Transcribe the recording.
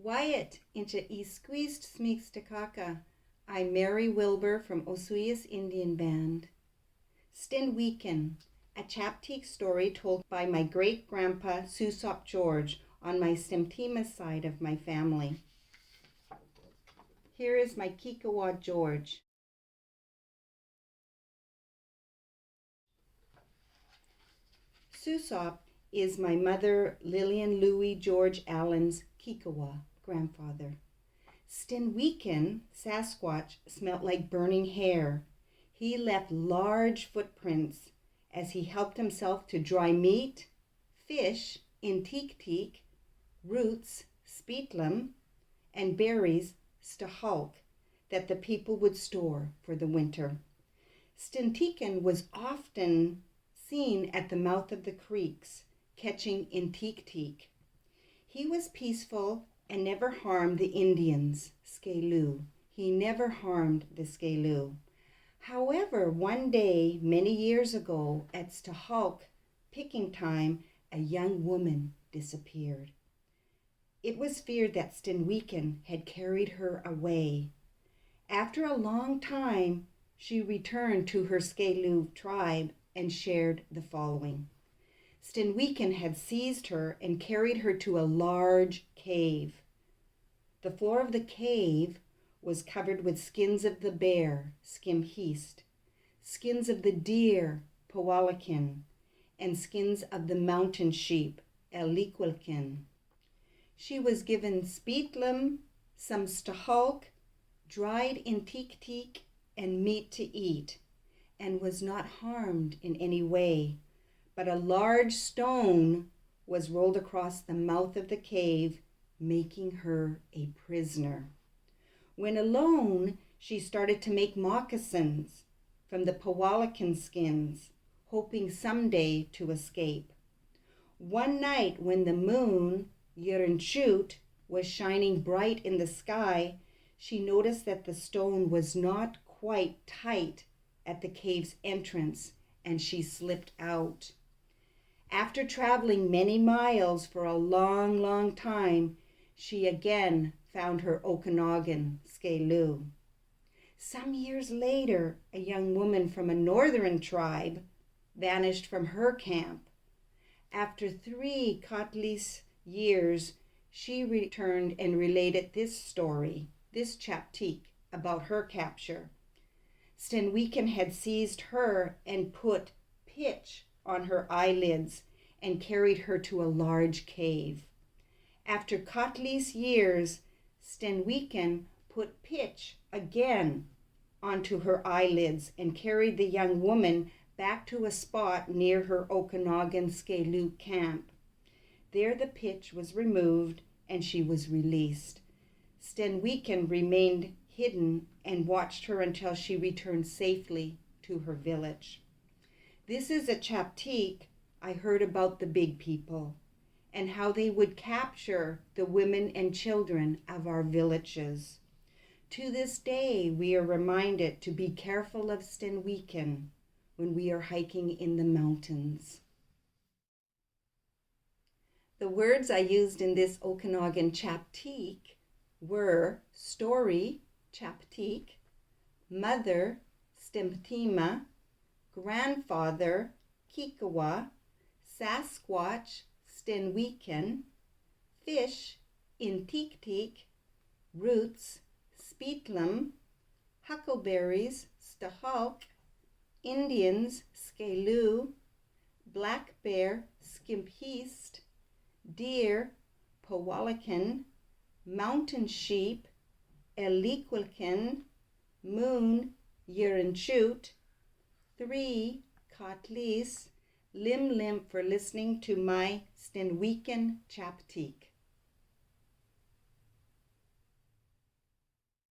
Wyatt into Squeezed Smeekstakaka. I'm Mary Wilbur from Oswea's Indian Band. Stenwyken, a Chapteek story told by my great-grandpa Susop George on my Stemtima side of my family. Here is my Kikawa George. Susop is my mother Lillian Louis George Allen's Kikawa grandfather. Stenwyken, Sasquatch, smelt like burning hair. He left large footprints as he helped himself to dry meat, fish, intik-tik, roots, speetlum, and berries, stahulk, that the people would store for the winter. Stenwyken was often seen at the mouth of the creeks, catching intik-tik. He was peaceful and never harmed the Indians, Skelu. He never harmed the Skelu. However, one day, many years ago, at stahulk picking time, a young woman disappeared. It was feared that Stenwyken had carried her away. After a long time, she returned to her Skelu tribe and shared the following. Stenwyken had seized her and carried her to a large cave. The floor of the cave was covered with skins of the bear, Skimheast, skins of the deer, Powalakin, and skins of the mountain sheep, Eliquilkin. She was given speetlum, some stahulk, dried intik-tik, and meat to eat, and was not harmed in any way, but a large stone was rolled across the mouth of the cave, making her a prisoner. When alone, she started to make moccasins from the Powalakin skins, hoping someday to escape. One night when the moon, Yirinchut, was shining bright in the sky, she noticed that the stone was not quite tight at the cave's entrance, and she slipped out. After traveling many miles for a long, long time, she again found her Okanagan, Skelu. Some years later, a young woman from a northern tribe vanished from her camp. After 3 Katlis years, she returned and related this story, this Chapteek, about her capture. Stenwyken had seized her and put pitch on her eyelids and carried her to a large cave. After Katlis years, Stenwyken put pitch again onto her eyelids and carried the young woman back to a spot near her Okanagan Skelu camp. There the pitch was removed and she was released. Stenwyken remained hidden and watched her until she returned safely to her village. This is a Chapteek I heard about the big people and how they would capture the women and children of our villages. To this day, we are reminded to be careful of Stenwyken when we are hiking in the mountains. The words I used in this Okanagan Chapteek were story, Chapteek, mother, Stemtima, grandfather, Kikawa, Sasquatch, Stenwyken, fish, intik-tik, roots, speetlum, huckleberries, stahulk, Indians, Skelu, black bear, Skimheast, deer, Powalakin, mountain sheep, Eliquilkin, moon, Yirinchut, 3 Katlis, limb for listening to my Stenwyken Chapteek.